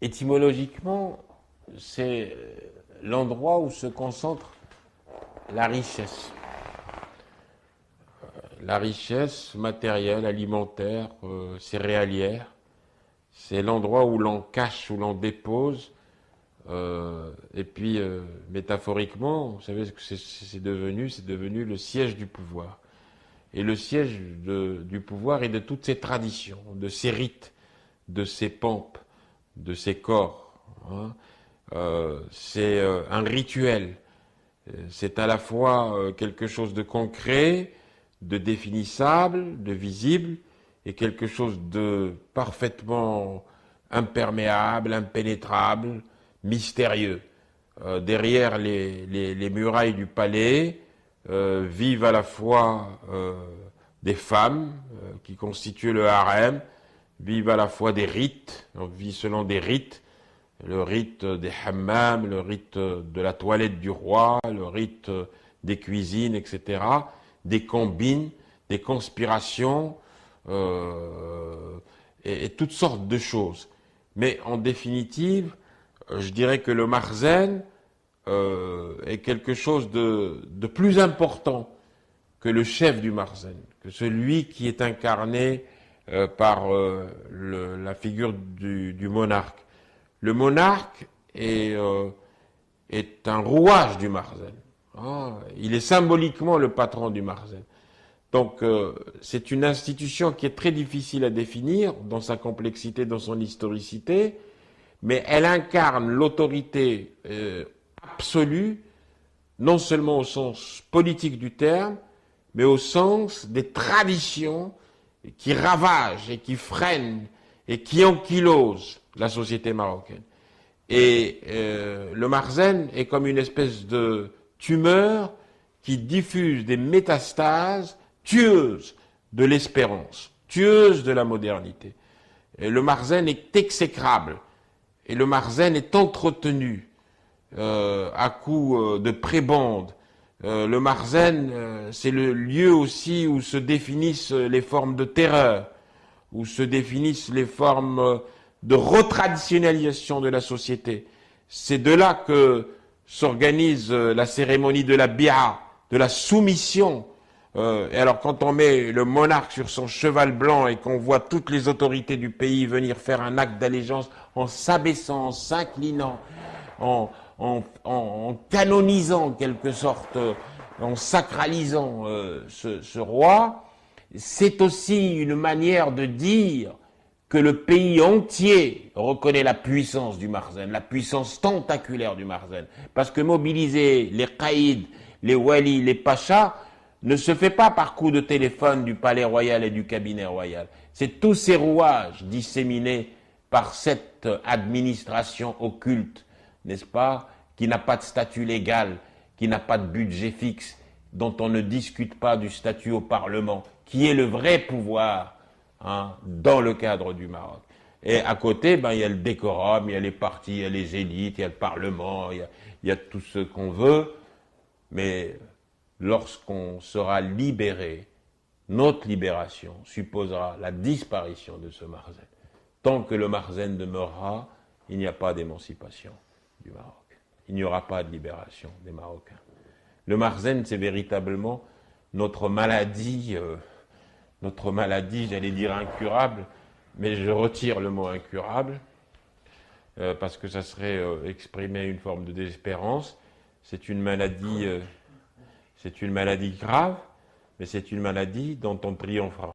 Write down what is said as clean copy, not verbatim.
Étymologiquement, c'est l'endroit où se concentre la richesse. La richesse matérielle, alimentaire, céréalière. C'est l'endroit où l'on cache, où l'on dépose. Et puis, métaphoriquement, vous savez ce que c'est devenu? C'est devenu le siège du pouvoir. Et le siège du pouvoir et de toutes ces traditions, de ces rites, de ces pompes, de ces corps. Hein. C'est un rituel. C'est à la fois quelque chose de concret, de définissable, de visible, et quelque chose de parfaitement imperméable, impénétrable, mystérieux. Derrière les murailles du palais vivent à la fois des femmes qui constituent le harem, vivent à la fois des rites, on vit selon des rites, le rite des hammams, le rite de la toilette du roi, le rite des cuisines, etc., des combines, des conspirations, et toutes sortes de choses. Mais en définitive, je dirais que le marzen est quelque chose de plus important que le chef du marzen, que celui qui est incarné par la figure du monarque. Le monarque est un rouage du marzen. Ah, il est symboliquement le patron du marzen. Donc c'est une institution qui est très difficile à définir dans sa complexité, dans son historicité, mais elle incarne l'autorité absolue, non seulement au sens politique du terme, mais au sens des traditions qui ravagent et qui freinent et qui ankylosent la société marocaine. Et le marzen est comme une espèce de tumeur qui diffuse des métastases tueuses de l'espérance, tueuses de la modernité. Et le marzen est exécrable. Et le marzen est entretenu à coups de prébendes. Le marzen, c'est le lieu aussi où se définissent les formes de terreur, où se définissent les formes de retraditionnalisation de la société. C'est de là que s'organise la cérémonie de la bi'a, de la soumission. Et alors quand on met le monarque sur son cheval blanc et qu'on voit toutes les autorités du pays venir faire un acte d'allégeance en s'abaissant, en s'inclinant, en canonisant en quelque sorte, en sacralisant ce roi, c'est aussi une manière de dire que le pays entier reconnaît la puissance du marzen, la puissance tentaculaire du marzen. Parce que mobiliser les caïds, les walis, les pachas, ne se fait pas par coup de téléphone du palais royal et du cabinet royal. C'est tous ces rouages disséminés par cette administration occulte, n'est-ce pas, qui n'a pas de statut légal, qui n'a pas de budget fixe, dont on ne discute pas du statut au Parlement, qui est le vrai pouvoir dans le cadre du Maroc. Et à côté, il y a le décorum, il y a les partis, il y a les élites, il y a le Parlement, il y a tout ce qu'on veut, mais lorsqu'on sera libéré, notre libération supposera la disparition de ce marzen. Tant que le marzen demeurera, il n'y a pas d'émancipation du Maroc. Il n'y aura pas de libération des Marocains. Le marzen, c'est véritablement notre maladie, j'allais dire incurable, mais je retire le mot incurable, parce que ça serait exprimer une forme de désespérance. C'est une maladie grave, mais c'est une maladie dont on triomphera.